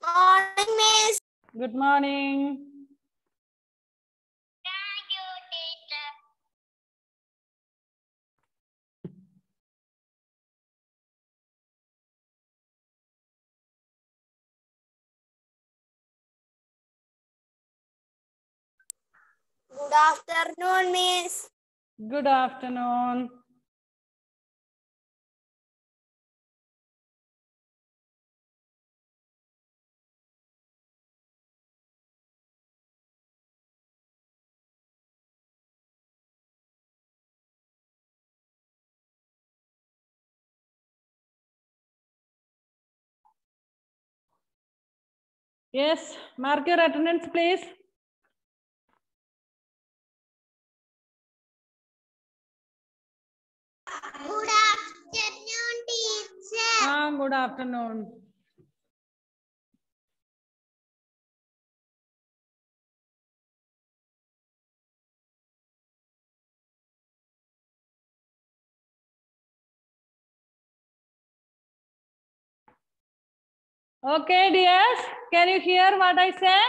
Morning, Miss. Good morning. Thank you, teacher. Good afternoon, Miss. Good afternoon. Yes, mark your attendance, please. Good afternoon, teacher. Good afternoon. Okay, dears, can you hear what I say?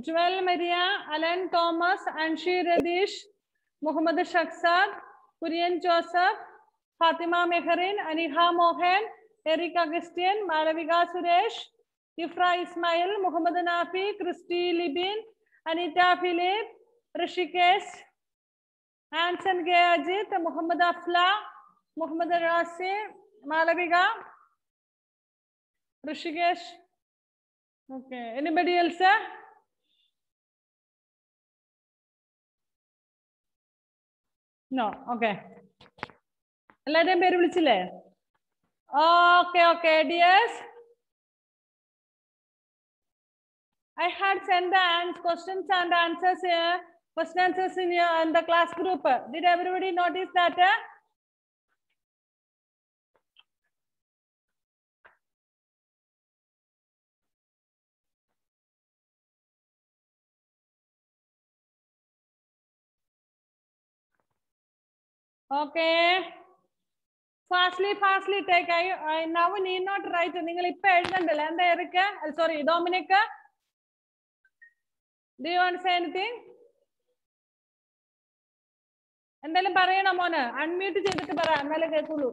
Joel Maria, Alan Thomas, Anshi Radish, Muhammad Shaksad, Kurian Joseph, Fatima Meherin, Aniha Mohan, Eric Augustine, Malavika Suresh, Ifra Ismail, Muhammad Nafi, Christy Libin, Anita Philip, Rishikesh, Hansen Gayajit, Muhammad Afla, Muhammad Rasi, Malavika, Rishikesh. Okay, anybody else? No, okay. എല്ലാവരുടെയും പേര് വിളിച്ചില്ലേ? Okay, dears. I had sent the questions and answers in the class group. Did everybody notice that? Okay. Fastly take. I now need not write. Sorry, Dominic. Do you want to say anything? എന്തെങ്കിലും പറയണോ മോന്? Unmute ചെയ്തിട്ട് പറ, എന്നാലേ കേൾക്കുള്ളൂ.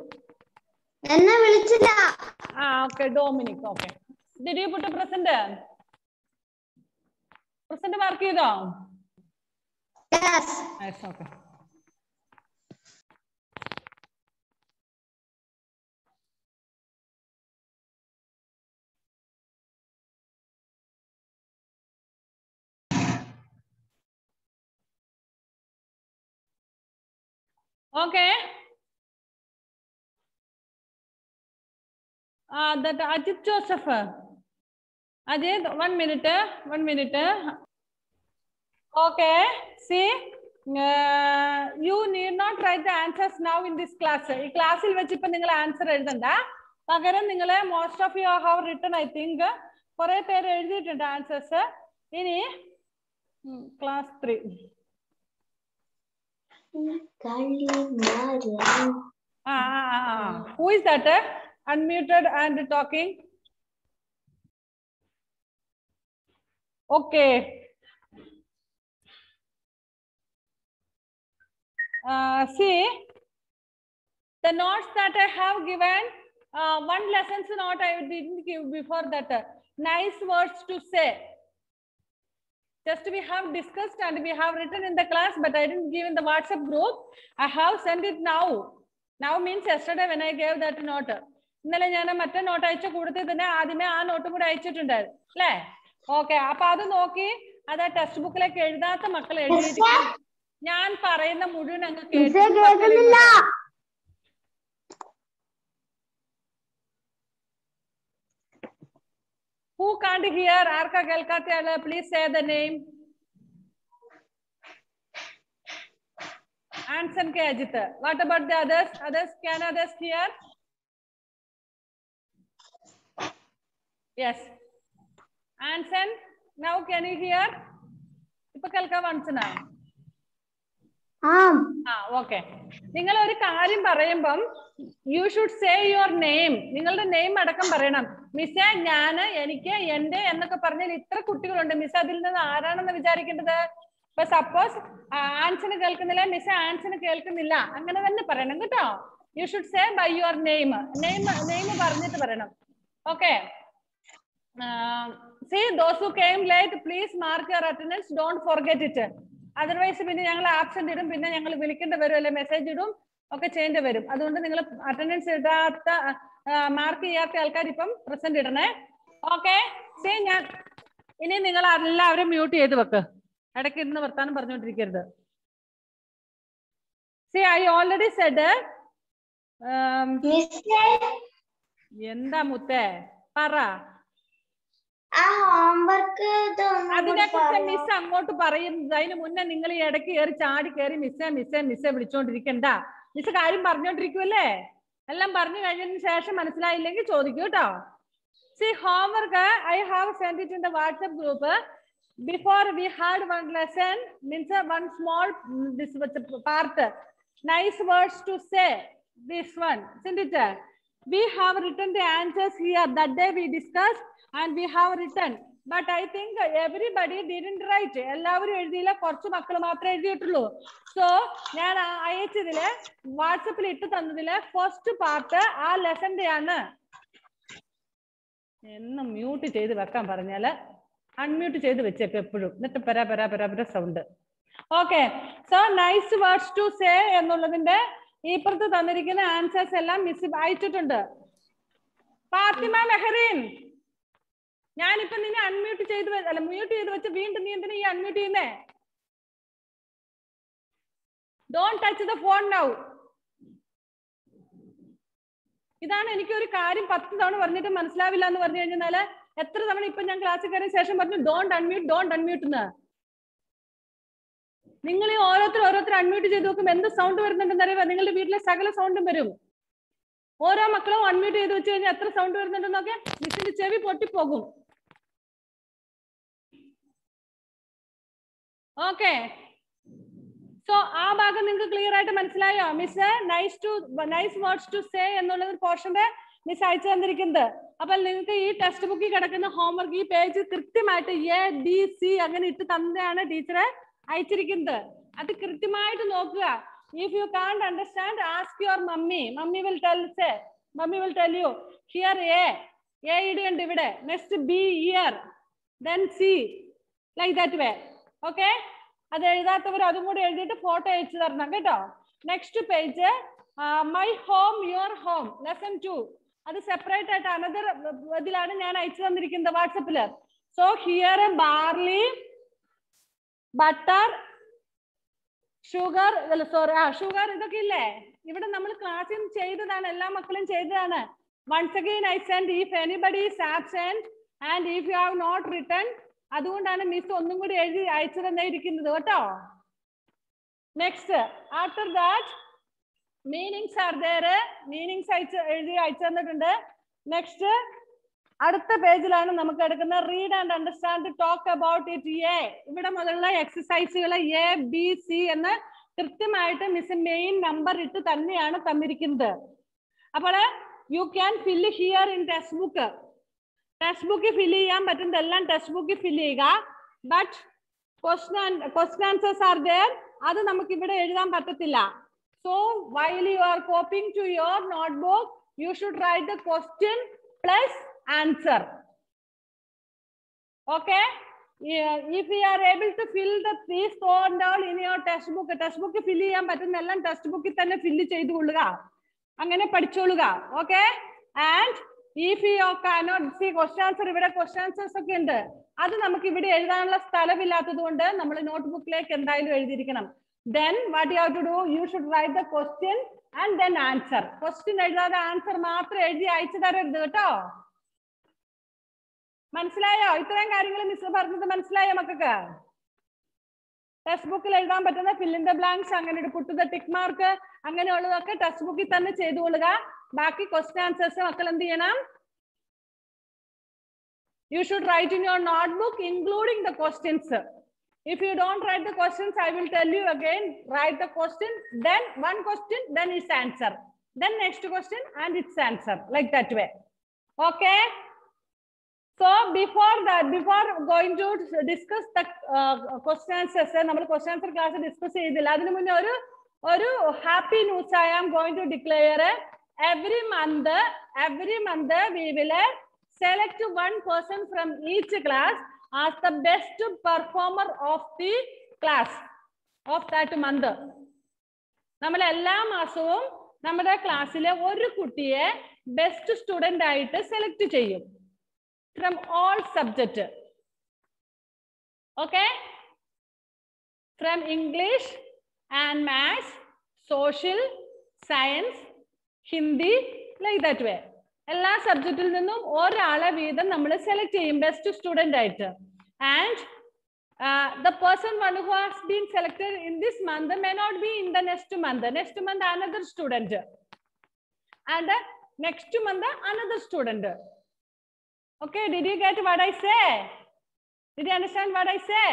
എന്നെ വിളിച്ചില്ല. Okay, Dominic. Okay. Did you put a present? Present mark ചെയ്തോ? Yes. Yes, okay. Okay. That Ajit Joseph. Ajit, 1 minute. 1 minute. Okay. See, you need not write the answers now in this class. In class, you will answer it. Most of you have written, I think, for a pair of answers. In class 3. Who is that? Unmuted and talking. Okay. See, the notes that I have given, one lesson's note I didn't give before that. Nice words to say. Just we have discussed and we have written in the class, but I didn't give in the WhatsApp group. I have sent it now. Now means yesterday when I gave that note. ഇന്നലെ ഞാൻ മറ്റേ not അയച്ച കൂട്ടത്തിൽ തന്നെ ആദ്യമേ ആ നോട്ടും കൂടെ അയച്ചിട്ടുണ്ടായിരുന്നു അല്ലേ? ഓക്കെ, അപ്പൊ അത് നോക്കി അത് ടെക്സ്റ്റ് ബുക്കിലേക്ക് എഴുതാത്ത മക്കൾ എഴുതിയിട്ട് ഞാൻ പറയുന്ന മുഴുവൻ അങ്ങ് കേട്ടില്ല. Who can't hear? ആർക്കാ കേൾക്കാത്തയാള്? Please say the name. Anson K. Ajit. What about the others? Can others hear? Yes. Anson, Now can you hear? ഇപ്പൊ കേൾക്കാൻ മനസ്സിലാ? Okay. നിങ്ങൾ ഒരു കാര്യം പറയുമ്പം you should say your name. നിങ്ങളുടെ നെയിം അടക്കം പറയണം. മിസ്സേ ഞാൻ എനിക്ക് എന്റെ എന്നൊക്കെ പറഞ്ഞാൽ ഇത്ര കുട്ടികളുണ്ട് മിസ് അതിൽ നിന്ന് ആരാണെന്ന് വിചാരിക്കേണ്ടത്? ഇപ്പൊ സപ്പോസ് ആൻസിന് കേൾക്കുന്നില്ല മിസ് ആൻസിന് കേൾക്കുന്നില്ല അങ്ങനെ തന്നെ പറയണം കേട്ടോ. You should say by your name. Name പറഞ്ഞിട്ട് പറയണം. Okay. See those who came late, please mark your attendance. Don't forget it. Otherwise, പിന്നെ ഞങ്ങൾ ആബ്സെന്റ് ഇടും, പിന്നെ ഞങ്ങൾ വിളിക്കേണ്ടി വരും അല്ലെ മെസ്സേജ് ഇടും ഒക്കെ ചെയ്യേണ്ടി വരും. അതുകൊണ്ട് നിങ്ങൾ അറ്റൻഡൻസ് ഇടാത്ത മാർക്ക് ചെയ്യാത്ത ആൾക്കാർ ഇപ്പം പ്രസന്റ് ഇടണേ. ഓക്കെ. സീ ഞാൻ ഇനി നിങ്ങൾ എല്ലാവരും മ്യൂട്ട് ചെയ്ത് വെക്ക്. ഇടയ്ക്ക് ഇരുന്ന് വർത്താനം പറഞ്ഞുകൊണ്ടിരിക്കരുത്. സീ ഐ ഓൾറെഡി സെഡ് എന്താ മുത്തേ പറ. അതിനെക്കുറിച്ച് മിസ് അങ്ങോട്ട് പറയും. അതിന് മുന്നേ നിങ്ങൾ ഈ ഇടയ്ക്ക് കയറി ചാടി കയറി മിസ്സേ വിളിച്ചോണ്ടിരിക്കണ്ട. മിസ് കാര്യം പറഞ്ഞോണ്ടിരിക്കുവല്ലേ. എല്ലാം പറഞ്ഞു കഴിഞ്ഞതിന് ശേഷം മനസ്സിലായില്ലെങ്കിൽ ചോദിക്കൂ കേട്ടോ. See homework I have sent it in the WhatsApp group. Before we had one lesson, means one small this part. Nice words to say. This one, isn't it? We have written the answers here. That day we discussed and we have written. But I think everybody didn't write. എല്ലാവരും എഴുതിയില്ല, കുറച്ച് മക്കൾ മാത്രമേ എഴുതിയിട്ടുള്ളൂ. So ഞാൻ അയച്ചതില് വാട്സപ്പിൽ ഇട്ട് തന്നതില് first part ആ ലെസന്റെ ആണ്. എന്ന് മ്യൂട്ട് ചെയ്ത് വെക്കാൻ പറഞ്ഞാല് അൺമ്യൂട്ട് ചെയ്ത് വെച്ചേക്കും എപ്പോഴും. എന്നിട്ട് പെര sound. Okay. So nice words to say എന്നുള്ളതിന്റെ ഇപ്പുറത്ത് തന്നിരിക്കുന്ന ആൻസേഴ്സ് എല്ലാം മിസ് അയച്ചിട്ടുണ്ട്. ഫാത്തിമ മെഹറിൻ, ഞാനിപ്പോ നിന്നെ അൺമ്യൂട്ട് ചെയ്ത് അല്ല മ്യൂട്ട് ചെയ്ത് വെച്ച് വീണ്ടും നീ എന്തിനാ ഈ അൺമ്യൂട്ട് ചെയ്യുന്നേ? Don't touch the phone now. ഇതാണ് എനിക്കൊരു കാര്യം 10 തവണ പറഞ്ഞിട്ട് മനസ്സിലാവില്ല എന്ന് പറഞ്ഞു കഴിഞ്ഞാല് എത്ര തവണ ഇപ്പൊ ഞാൻ ക്ലാസ്സിൽ കയറിയ ശേഷം പറഞ്ഞു ഡോണ്ട് അൺമ്യൂട്ട് എന്ന്. നിങ്ങൾ ഈ ഓരോരുത്തർ അൺമ്യൂട്ട് ചെയ്ത് നോക്കുമ്പോൾ എന്ത് സൗണ്ട് വരുന്നുണ്ടെന്ന് അറിയാം. നിങ്ങളുടെ വീട്ടിലെ സകല സൗണ്ടും വരും. ഓരോ മക്കളും അൺമ്യൂട്ട് ചെയ്ത് വെച്ച് കഴിഞ്ഞാൽ എത്ര സൗണ്ട് വരുന്നുണ്ടെന്നൊക്കെ മിസ്സിന്റെ ചെവി പൊട്ടിപ്പോകും. ഓക്കെ. സോ ആ ഭാഗം നിങ്ങൾക്ക് ക്ലിയർ ആയിട്ട് മനസ്സിലായോ? Miss nice words to say എന്നുള്ളത് പോർഷന്റെ മിസ് അയച്ചു തന്നിരിക്കുന്നത്. അപ്പൊ നിങ്ങൾക്ക് ഈ ടെക്സ്റ്റ് ബുക്കിൽ കിടക്കുന്ന ഹോംവർക്ക് ഈ പേജ് കൃത്യമായിട്ട് ABC അങ്ങനെ ഇട്ട് തന്നെയാണ് ടീച്ചറെ അയച്ചിരിക്കുന്നത്. അത് കൃത്യമായിട്ട് നോക്കുക. If you can't understand, ask your mummy. Mummy will tell you. Here A ഇടുന്നുണ്ട് ഇവിടെ. Next B here. Then C. Like that way. Okay? അത് എഴുതാത്തവർ അതും കൂടി എഴുതിയിട്ട് ഫോട്ടോ അയച്ചു തരണം കേട്ടോ. Next page my home your home lesson 2. അത് സെപ്പറേറ്റ് ആയിട്ട് അനദർ ഇതിലാണ് ഞാൻ അയച്ചു തന്നിരിക്കുന്നത് വാട്സപ്പില്. So here barley, butter, sugar ഇതൊക്കെ ഇല്ലേ ഇവിടെ നമ്മൾ ക്ലാസ്സിൽ ചെയ്തതാണ്. എല്ലാ മക്കളും ചെയ്തതാണ്. Once again I send if anybody is absent and if you have not written. അതുകൊണ്ടാണ് മിസ് ഒന്നും കൂടി എഴുതി അയച്ചു തന്നെ ഇരിക്കുന്നത് കേട്ടോ. Next after that meanings are there. Meanings എഴുതി അയച്ചു തന്നിട്ടുണ്ട്. നെക്സ്റ്റ് അടുത്ത പേജിലാണ് നമുക്ക് എടുക്കുന്ന read and understand, talk about it. ഇവിടെ മുതലുള്ള എക്സസൈസുകൾ ABC എന്ന് കൃത്യമായിട്ട് മിസ് മെയിൻ നമ്പർ ഇട്ട് തന്നെയാണ് തന്നിരിക്കുന്നത്. അപ്പോൾ you can fill here in textbook. Text ബുക്കിൽ ഫില്ല് ചെയ്യാൻ പറ്റുന്നതെല്ലാം ടെക്സ്റ്റ് ബുക്കിൽ ഫില്ല് ചെയ്യുക. But question answers are there. അത് നമുക്ക് ഇവിടെ എഴുതാൻ പറ്റത്തില്ല. So while you are copying to your notebook you should write the question plus answer. Okay. If you are able to fill these and all in your textbook fill ചെയ്യാൻ പറ്റുന്നെല്ലാം text ബുക്കിൽ തന്നെ fill ചെയ്തുകൊള്ളുക. അങ്ങനെ പഠിച്ചോളുക. Okay. And if you cannot see question answer, ഇവിടെ question answers ഒക്കെ ഉണ്ട്. അത് നമുക്ക് ഇവിടെ എഴുതാനുള്ള സ്ഥലമില്ലാത്തത് കൊണ്ട് നമ്മൾ നോട്ട്ബുക്കിലേക്ക് എന്തായാലും എഴുതിയിരിക്കണം. Then what you have to do, you should write the question and then answer. Question എഴുതാതെ ആൻസർ മാത്രം എഴുതി അയച്ചു തരരുത് കേട്ടോ. മനസ്സിലായോ? ഇത്രയും കാര്യങ്ങൾ മിസ് പറഞ്ഞത് മനസ്സിലായോ മക്കൾക്ക്? ടെക്സ്റ്റ് ബുക്കിൽ എഴുതാൻ പറ്റുന്ന ഫിൽ ഇൻ ദ ബ്ലാങ്ക്സ്, അങ്ങനെ പുട്ട് ദ ടിക്ക് മാർക്ക്, അങ്ങനെയുള്ളതൊക്കെ ടെക്സ്റ്റ് ബുക്കിൽ തന്നെ ചെയ്തുകൊള്ളുക. ബാക്കി ക്വസ്റ്റ്യൻ ആൻസേഴ്സ് മക്കൾ എന്ത് ചെയ്യണം? You should write in your notebook, including the questions. If you don't write the questions, I will tell you again, write the question, then one question, then its answer. Then next question and its answer, like that way. Okay? So before that, before going to discuss the question answers, we question answer class discuss happy news I am going to declare. Every month we will select one person from each class as the best performer of the class of that month. നമ്മൾ എല്ലാ മാസവും നമ്മുടെ ക്ലാസ്സിലെ ഒരു കുട്ടിയെ best student ആയിട്ട് select ചെയ്യും from all subject. Okay? From English and Maths, Social, Science, Hindi, like that way. എല്ലാ സബ്ജക്റ്റിൽ നിന്നും ഒരാളെ വീതം നമ്മൾ സെലക്ട് ചെയ്യും ബെസ്റ്റ് സ്റ്റുഡന്റ് ആയിട്ട്. And the person one who has been selected in this month may not be in the next month. Next month another student. And next month another student. Okay, did you get what I say? Did you understand what I say?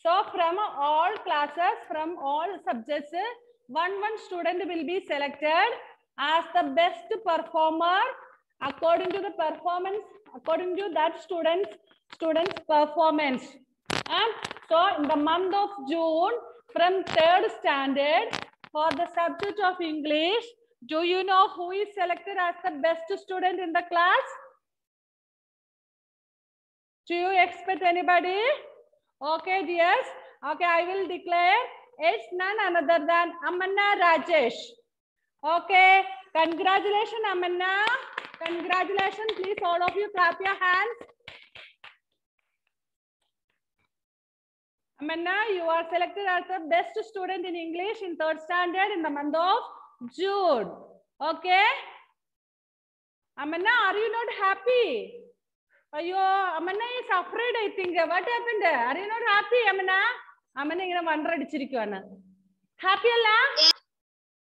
So from all classes, from all subjects, one student will be selected as the best performer according to the performance, according to that student's performance. And so in the month of June, from 3rd standard, for the subject of English, do you know who is selected as the best student in the class? Do you expect anybody? Okay, dears. Okay, I will declare it's none other than Amanna Rajesh. Okay, congratulations, Amanna. Congratulations. Please, all of you, clap your hands. Amanna, you are selected as the best student in English in 3rd standard in the month of June. Okay? Amanna, are you not happy? Ayo, Amanna is afraid, I think. What happened? Are you not happy, Amanna? Amanna is wondering. Happy, Allah?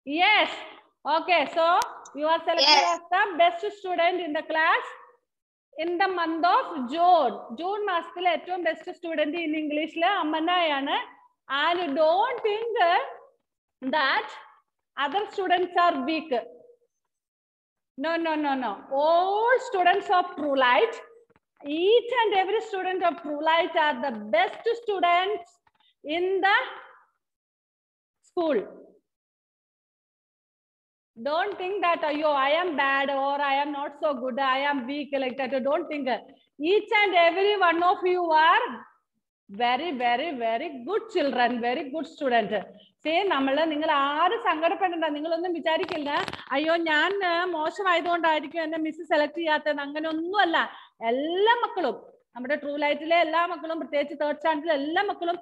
Yes. Okay, so you are selected as the best student in the class in the month of June. June masathile ettom best student in English la Amanna ayana. And don't think that other students are weak. No. All students of True Light, each and every student of True Light are the best students in the school. Don't think that, oh, I am bad or I am not so good, I am weak, like that. Don't think. Each and every one of you are very good children, very good student. See, നിങ്ങൾ ആരും സങ്കടപ്പെടണ്ട, നിങ്ങളൊന്നും വിചാരിക്കില്ല അയ്യോ ഞാൻ മോശമായതുകൊണ്ടായിരിക്കും എന്നെ miss select ചെയ്യാത്തത്. അങ്ങനെ ഒന്നുമല്ല. എല്ലാ മക്കളും, നമ്മുടെ ട്രൂ ലൈറ്റിലെ എല്ലാ മക്കളും, പ്രത്യേകിച്ച് 3rd സ്റ്റാൻഡേർഡിലെ എല്ലാ മക്കളും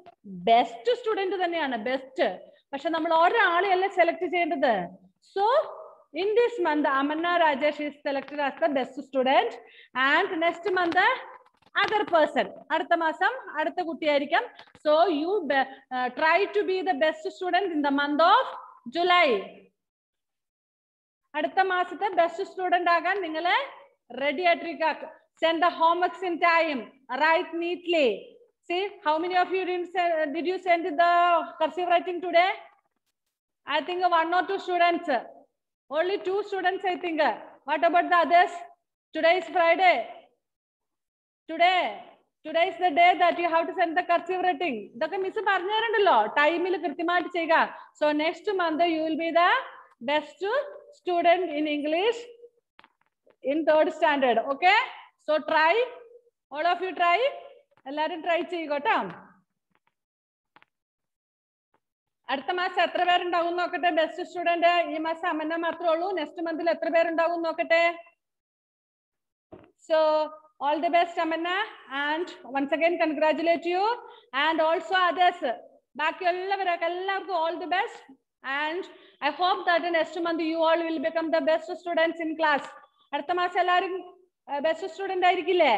ബെസ്റ്റ് സ്റ്റുഡന്റ് തന്നെയാണ്, ബെസ്റ്റ്. പക്ഷെ നമ്മൾ ഒരാളെയല്ല സെലക്ട് ചെയ്യേണ്ടത്. So in this month, Amanna Rajesh is selected as the best student, and next month other person. Adutha masam adutha kuttiyayirikkum. So you try to be the best student in the month of July. Adutha masathe best student agan ningale ready aayittirikka. Send the homeworks in time. Write neatly. See, how many of you did you send the cursive writing today? I think 1 or 2 students. Only 2 students, I think. What about the others? Today is Friday. Today is the day that you have to send the cursive writing. Time il. So next month you will be the best student in English in 3rd standard. Okay? So try. All of you try. Ellarum try cheyyuka. അടുത്ത മാസം എത്ര പേരുണ്ടാവും നോക്കട്ടെ best student. ഈ മാസം അമന്ന മാത്രമേ ഉള്ളൂ. Next മന്തിൽ എത്ര പേരുണ്ടാവും നോക്കട്ടെ. So all the best, Amanna, and once again congratulate you and also others. ബാക്കി എല്ലാവർക്കും all the best, and I hope that in next month you all will become the best students in class. അടുത്ത മാസം എല്ലാവരും best student ആയിരിക്കില്ലേ?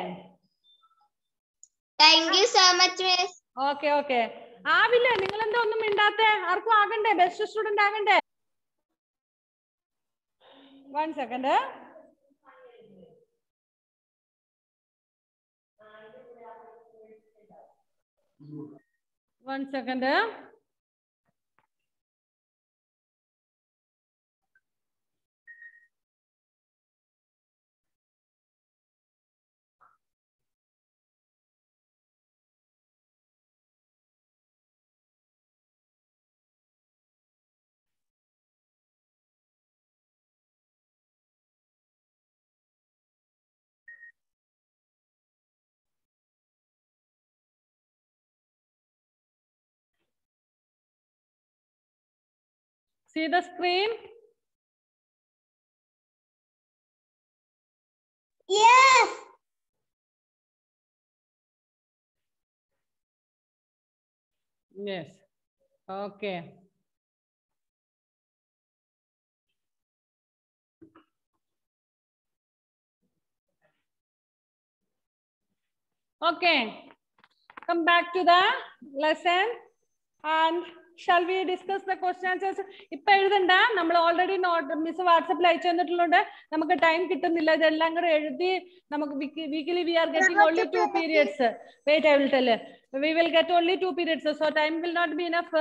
Thank you so much, miss. Okay. ആവില്ലേ? നിങ്ങൾ എന്താ ഒന്നും മിണ്ടാത്തെ? ആർക്കും ആകണ്ടേ? ബെസ്റ്റ് സ്റ്റുഡന്റ് ആകണ്ടേ? 1 second. 1 second. See the screen? Yes. Yes. Okay. Okay. Come back to the lesson and shall we discuss the question answers? ഇപ്പൊ എഴുതണ്ട, നമ്മൾ ഓൾറെഡി മിസ് വാട്സാപ്പിൽ അയച്ചു തന്നിട്ടുള്ളത്. നമുക്ക് ടൈം കിട്ടുന്നില്ല, ഇതെല്ലാം കൂടെ എഴുതി നമുക്ക് weekly we are getting only 2 periods. Wait, I will tell you. We will get only 2 periods, so time will not be enough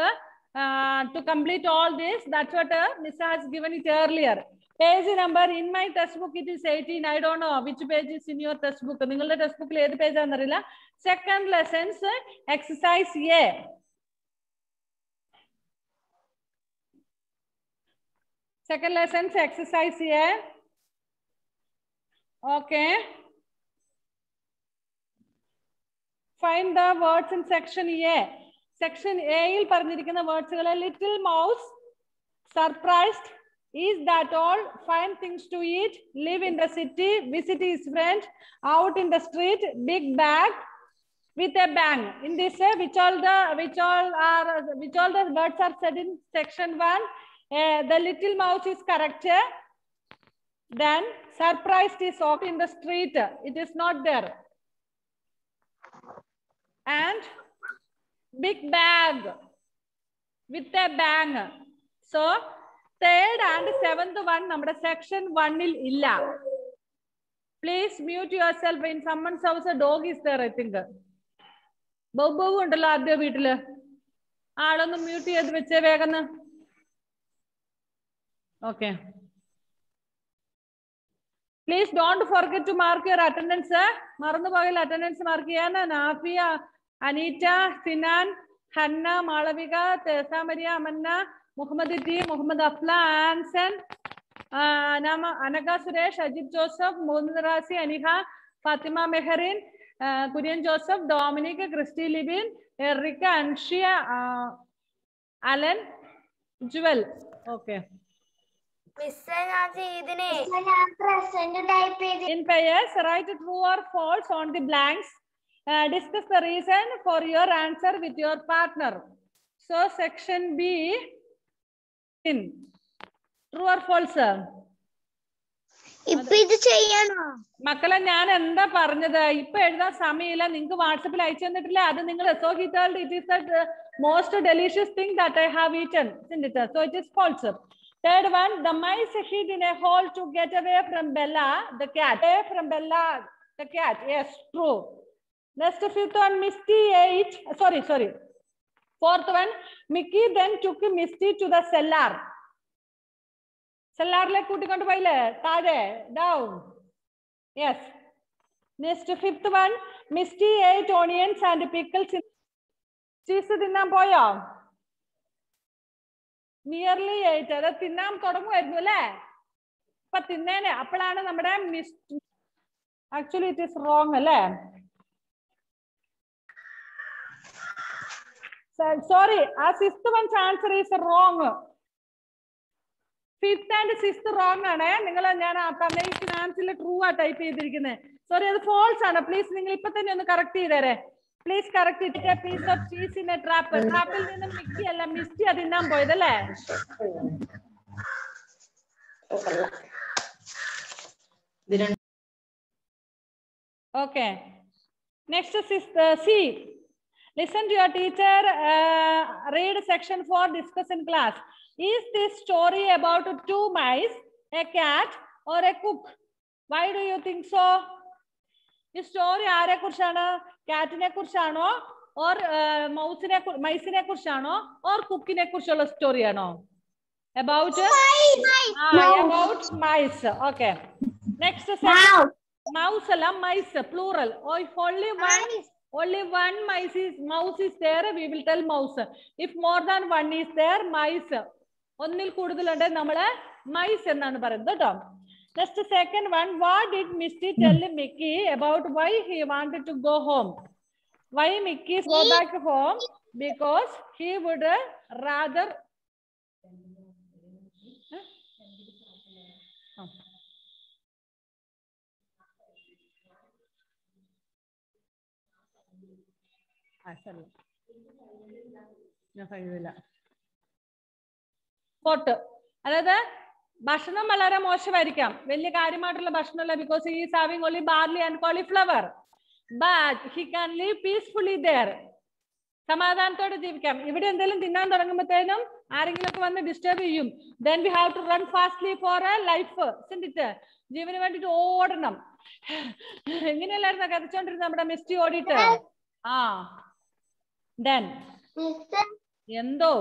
to complete all this. That's what Miss has given it earlier. Page number in my textbook it is 18. I don't know which page is in your textbook. നിങ്ങളുടെ textbook ഏത് page ആണെന്നറിയില്ല. Second lessons exercise A. Second lessons exercise A. Okay. Find the words in section A. Section A il paranjirikkunna words gale little mouse, surprised, is that all, find things to eat, live in the city, visit his friend, out in the street, big bag, with a bang. In this which all the words are said in section 1? The little mouse is correct. Then surprised is off in the street. It is not there. And big bag with a bang. So third and seventh one നമ്മുടെ section 1-ൽ ഇല്ല. Please mute yourself. In someone's house a dog is there, I think. Bow ഉണ്ടല്ലോ ആദ്യ വീട്ടില്. ആളൊന്ന് mute ചെയ്ത് വെച്ചേ വേഗം. Okay. Please don't forget to mark your attendance. മറന്നു പോയാൽ attendance മാർക്ക് ചെയ്യാൻ. Nafiya, Aneeta, Sinan, Hanna, Malavika, Tessa Maria, Amanna, Muhammad T, Muhammad Afla, Anson, Anagha Suresh, Ajith Joseph, Muhammad Razi, Aniha, Fathima Mehrin, Kurian Joseph, Dominic, Christy Libin, Erica, Anshiya, Alan, Jewel. Okay. In pairs, write true or false on the blanks. Discuss the reason for your answer with your partner. So section B, in true or false? ഇപ്പൊ ഇത് ചെയ്യണോ മക്കളെ? ഞാൻ എന്താ പറഞ്ഞത്? ഇപ്പൊ എഴുതാൻ സമയമില്ല. നിങ്ങൾക്ക് വാട്സാപ്പിൽ അയച്ചു തന്നിട്ടില്ല. അത് നിങ്ങൾ so he told it is the most delicious thing that I have eaten, isn't it? So it is false. Third one, the mice hid in a hole to get away from Bella, the cat. Away from Bella, the cat. Yes, true. Next, fifth one, Misty ate. Sorry. Fourth one, Mickey then took Misty to the cellar. Cellar-le കൂട്ടിക്കൊണ്ട് പോയില്ലേ? താഴെ, down. Yes. Next, fifth one, Misty ate onions and pickles. Cheese തിന്നാൻ പോയോ? Nearly 8. അത് തിന്നാൻ തുടങ്ങുമായിരുന്നു അല്ലേ? ഇപ്പൊ തിന്നേനെ. അപ്പോഴാണ് നമ്മുടെ ആക്ച്വലി ഇറ്റ് ഈസ് റോങ് അല്ലേ? സോറി, ആ sixth one's answer is wrong. Fifth and sixth wrong ആണ്. നിങ്ങൾ ഞാൻ ആൻസിൽ ട്രൂ ആ ടൈപ്പ് ചെയ്തിരിക്കുന്നത്. സോറി, അത് ഫോൾസ് ആണ്. പ്ലീസ് നിങ്ങൾ ഇപ്പൊ തന്നെ ഒന്ന് കറക്റ്റ് ചെയ്തേരെ. Please correct it. A piece of cheese in a trap. Trapil ninnu Mickey alla Misty adinnan poyadalle. Okay. Next is C. Listen to your teacher. Read section 4. Discuss in class. Is this story about 2 mice, a cat, or a cook? Why do you think so? ഈ story ആരെ കുറിച്ചാണ്? കാറ്റിനെ കുറിച്ചാണോ or മൈസിനെ കുറിച്ചാണോ or കുക്കിനെ കുറിച്ചുള്ള സ്റ്റോറിയാണോ? About mice. Okay. Next sentence. Mouse alla mice plural. Or if only one mouse is there, we will tell mouse. If more than one is there, mice. ഒന്നിൽ കൂടുതലുണ്ട് നമ്മള് mice എന്നാണ് പറയുന്നത് കേട്ടോ. Just a second one. What did Misty tell Mickey about why he wanted to go home? Why Mickey go back home? Because he would rather. Pot. അതായത് ഭക്ഷണം വളരെ മോശമായിരിക്കാം, വലിയ കാര്യമായിട്ടുള്ള ഭക്ഷണമല്ല, because he is having only barley and cauliflower, but he can live peacefully there. സമാധാനത്തോടെ ജീവിക്കാം. ഇവിടെ എന്തെങ്കിലും തിന്നാൻ തുടങ്ങുമ്പോഴത്തേനും ആരെങ്കിലും ഒക്കെ വന്ന് ഡിസ്റ്റർബ് ചെയ്യും. Then we have to run fastly for a life, isn't it? ജീവന് വേണ്ടിട്ട് ഓടണം. എങ്ങനെയല്ലായിരുന്നു കരച്ചോണ്ടിരുന്നത് നമ്മുടെ മിസ്റ്റി ഓടിയിട്ട്? ആ then എന്തോ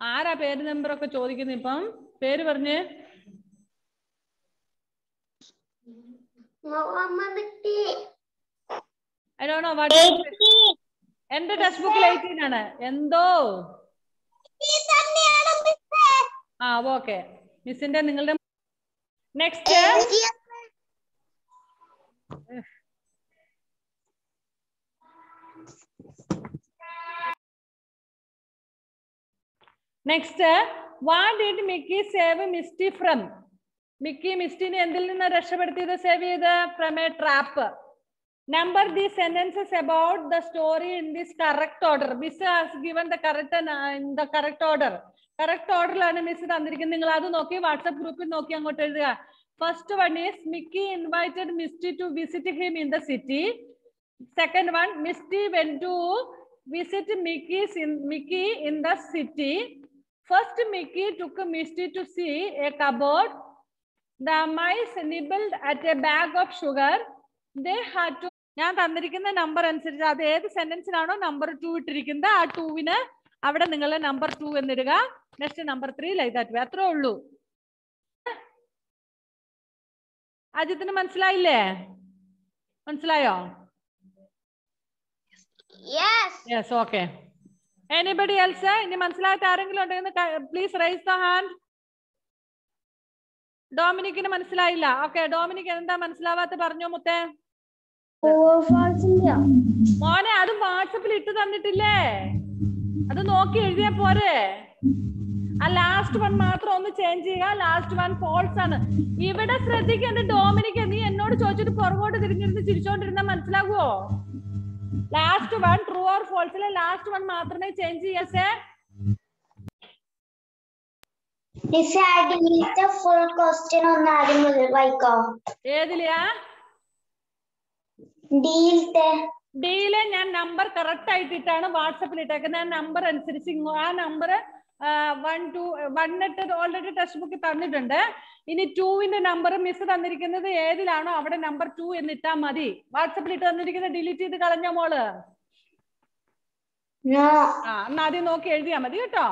ആരാ പേര് നമ്പറൊക്കെ ചോദിക്കുന്നു? ഇപ്പം പേര് പറഞ്ഞ്. I don't know what എന്റെ ടെക്സ്റ്റ് ബുക്കിൽ 18 ആണ്. എന്തോ ആ ഓക്കെ മിസ്സിന്റെ നിങ്ങളുടെ next what did Mickey save Misty from? Mickey Misty-നെ എന്തിൽ നിന്ന് രക്ഷപ്പെടുത്തിയത്? സേവ് ചെയ്ത് from a trap. Number these sentences about the story in this correct order. Miss has given the correct in the correct order. Correct order ലാണ് miss തന്നിരിക്കുന്നത്. നിങ്ങൾ അത് നോക്കി WhatsApp ഗ്രൂപ്പിൽ നോക്കി അങ്ങോട്ട് എഴുതുക. First one is Mickey invited Misty to visit him in the city. Second one, Misty went to visit Mickey in the city. First, Mickey took Misty to see a cupboard. The mice nibbled at a bag of sugar. They had to. ഞാൻ തന്നിരിക്കുന്ന number അനുസരിച്ച് അത് ഏത് സെന്റൻസിനാണോ number 2 ഇട്ടിരിക്കുന്നത് ആ 2വിന് അവിടെ നിങ്ങൾ നമ്പർ 2 എന്നിടുക. Next number 3 like that way. അത്രേ ഉള്ളൂ. അജിത്തിന് മനസ്സിലായില്ലേ? മനസ്സിലായോ? Yes, okay. Anybody else? ഇനി മനസ്സിലായിട്ട് ആരെങ്കിലും ഉണ്ടെങ്കിൽ പ്ലീസ് റൈസ് ദ ഹാൻഡ്. ഡൊമിനിക്കിന് മനസ്സിലായില്ല? ഓക്കെ, ഡൊമിനിക്ക് എന്താ മനസ്സിലാവാത്ത പറഞ്ഞോ മുത്തേ. മോനെ അത് വാട്സപ്പിൽ ഇട്ട് തന്നിട്ടില്ലേ? അത് നോക്കി എഴുതിയാ പോരെ. ആ ലാസ്റ്റ് വൺ മാത്രം ഒന്ന് ചേഞ്ച് ചെയ്യുക. ലാസ്റ്റ് വൺ ഫോൾസ് ആണ്. ഇവിടെ ശ്രദ്ധിക്കേണ്ട ഡൊമിനിക്ക്, നീ എന്നോട് ചോദിച്ചിട്ട് പുറകോട്ട് തിരിഞ്ഞിരുന്ന് ചിരിച്ചോണ്ടിരുന്ന മനസ്സിലാകുവോ? ലാസ്റ്റ് വൺ ട്രൂ ഓർ ഫോൾസിലെ ലാസ്റ്റ് വൺ മാത്രമേ ചേഞ്ച് ചെയ്യാസേ. ഏതിലെയാ? ഡിയിലെ ഞാൻ നമ്പർ കറക്റ്റ് ആയിട്ടിട്ടാണ് വാട്സപ്പിൽ ഇട്ടേക്കുന്നത്. ആ നമ്പർ അനുസരിച്ച് ആ നമ്പർ 1 ഓൾറെഡി ടെക്സ്റ്റ് ബുക്കിൽ തന്നിട്ടുണ്ട്. ഇനി 2വിന്റെ നമ്പർ മിസ് തന്നിരിക്കുന്നത് ഏതിലാണോ അവിടെ നമ്പർ 2 എന്നിട്ടാ മതി. വാട്സപ്പിൽ ഇട്ട് തന്നിരിക്കുന്നത് ഡിലീറ്റ് ചെയ്ത് കളഞ്ഞ മോള്. എന്നാ ആദ്യം നോക്കി എഴുതിയാ മതി കേട്ടോ.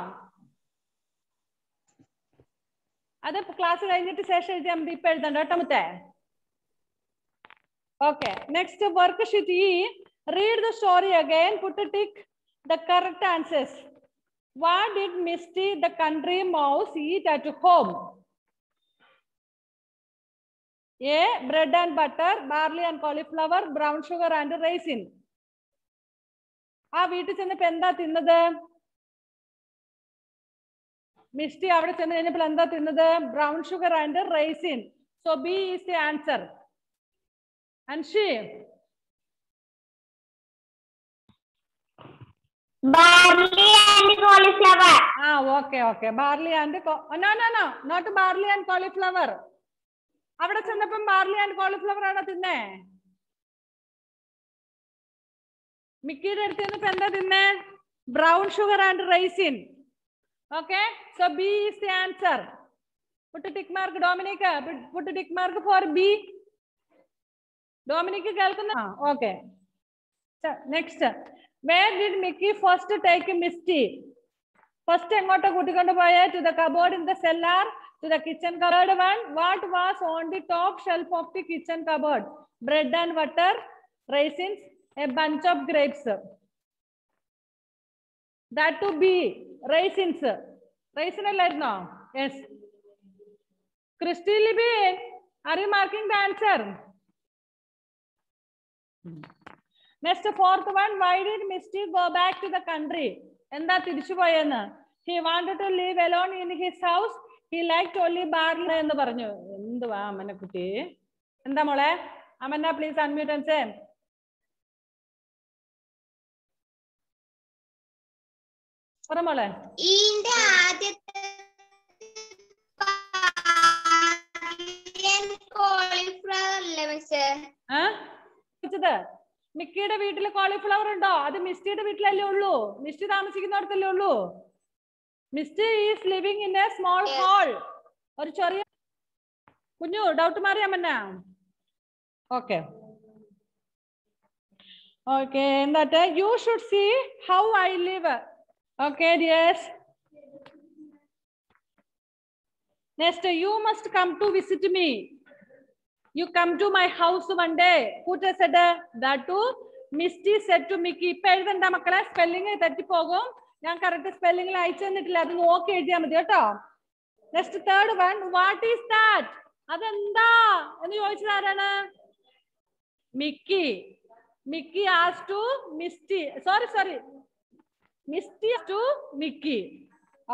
അത് ക്ലാസ് കഴിഞ്ഞിട്ട് ശേഷം എഴുതിയാൽ മതി, ഇപ്പൊ എഴുതണ്ട കേട്ടോ മുത്തേ. Okay, next worksheet E. Read the story again. Put a tick the correct answers. What did Misty the country mouse eat at home? A. Bread and butter, barley and cauliflower, brown sugar and raisin. ആ വീട്ടിൽ ചെന്നപ്പോ എന്താ തിന്നത്? Misty അവിടെ ചെന്ന് കഴിഞ്ഞപ്പോൾ എന്താ തിന്നത്? Brown sugar and raisin. So B is the answer. Anshi. Barley and cauliflower. Okay. Barley and no, not barley and cauliflower. അവിടെ ചെന്നപ്പം barley and cauliflower ആണ് തിന്നേ. മിക്കിയുടെ അടുത്ത് ചെന്നപ്പോ എന്താ തിന്നേ? Brown sugar and raisin. Okay, so B is the answer. Put a tick mark, Dominica. Put a tick mark for B. Dominic കേൾക്കുന്ന okay. Next, where did Mickey first take Misty? First എങ്ങോട്ട് കൂട്ടിക്കൊണ്ട് പോയ? To the cupboard in the cellar, to the kitchen cupboard. One, what was on the top shelf of the kitchen cupboard? Bread and butter, raisins, a bunch of grapes. That to be raisins. Raisin allayirno? Yes. Christy Libby, are you marking the answer? Next, fourth one, why did Misty go back to the country? Enda തിരിച്ചു പോയെന്ന്? He wanted to live alone in his house. He liked only barley എന്ന് പറഞ്ഞു. എന്തുവാ അമ്മനെ കുട്ടി? എന്താ മോളെ? അമ്മന please unmute and say. പറമോളെ. ഇതിന്റെ ആദ്യത്തെ കോളിഫ്ലവർ അല്ലേ മിസ്സേ? മിക്കിയുടെ വീട്ടിൽ കോളിഫ്ലവർ ഉണ്ടോ? അത് മിസ്റ്റിയുടെ വീട്ടിലല്ലേ ഉള്ളൂ. മിസ്റ്റി താമസിക്കുന്നിടത്തല്ലേ ഉള്ളൂ. Misty is living in a small hall. ഒരു ചെറിയ കുഞ്ഞു ഡൗട്ട് മാറിയാമന്ന. Okay okay. എന്നിട്ട് you should see how I live. Okay, yes. Next, you must come to visit me. You come to my house one day. Who said that to? Misty said to Mickey. ഇപ്പൊ എഴുതണ്ട മക്കളെ, spelling തെറ്റിപ്പോകും. ഞാൻ correct സ്പെല്ലിംഗിൽ അയച്ചു തന്നിട്ടില്ല, അത് നോക്കി എഴുതിയാൽ മതി കേട്ടോ. Next, third one, what is that? അതെന്താ എന്ന് ചോദിച്ചത് ആരാണ്? Mickey. Mickey asked to Misty. Sorry Misty to Mickey.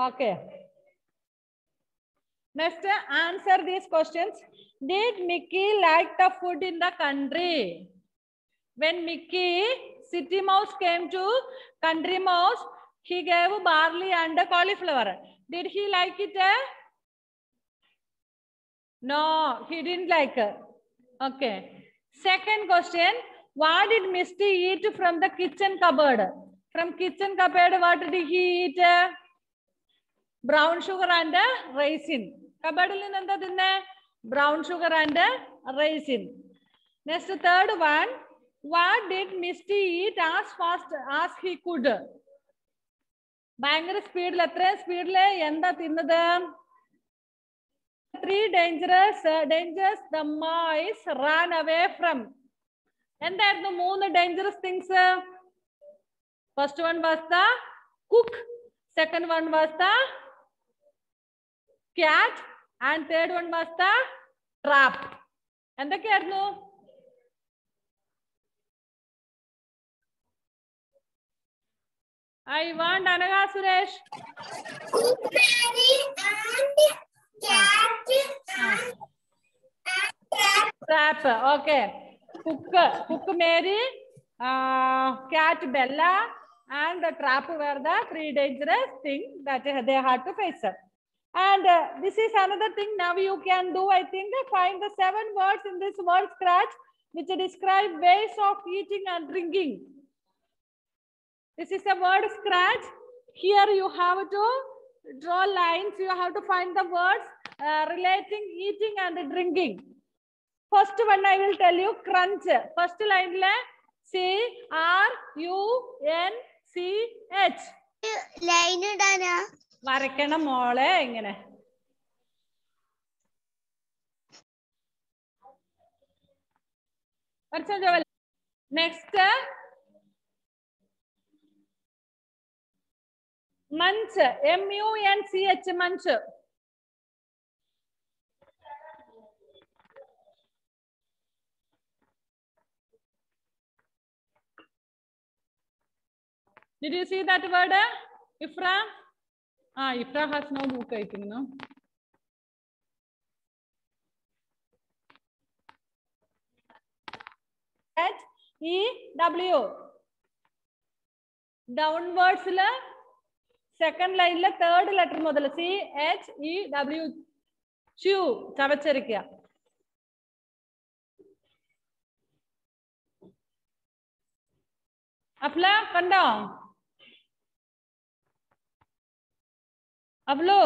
Okay. Next, answer these questions. Did Mickey like the food in the country? When Mickey, city mouse, came to country mouse, he gave barley and cauliflower. Did he like it? No, he didn't like it. Okay. Second question, what did Misty eat from the kitchen cupboard? From kitchen cupboard, what did he eat? Brown sugar and raisin. Cupboard il nenda dinne? Brown sugar and raisin. Next, third one, what did Misty eat as fast as he could? Bangor speed la tre speed le enda tinnadu? Three dangers the mice ran away from. Endairunnu moonu dangerous things? First one was the cook, second one was the cat, and third one was the trap. എന്തൊക്കെയായിരുന്നു? I want Anaga Suresh. Cook, Mary, and cat. Trap. Okay. Cook Mary, cat Bella, and the trap were the three dangerous things that they had to face. And this is another thing now you can do. I think find the 7 words in this word scratch which describe ways of eating and drinking. This is a word scratch. Here you have to draw lines. You have to find the words relating eating and drinking. First one I will tell you, crunch. First line le CRUNCH. Line ഇടാനാ? വരയ്ക്കണം മോളെ ഇങ്ങനെ. Next, munch. MUNCH, munch. Did you see that word, Ifra? Ifra has no book, I think, no? HEW. Downwards, second line, third letter, CHEW. Chew. Chavacharikia. Afla, kanda. Avlo.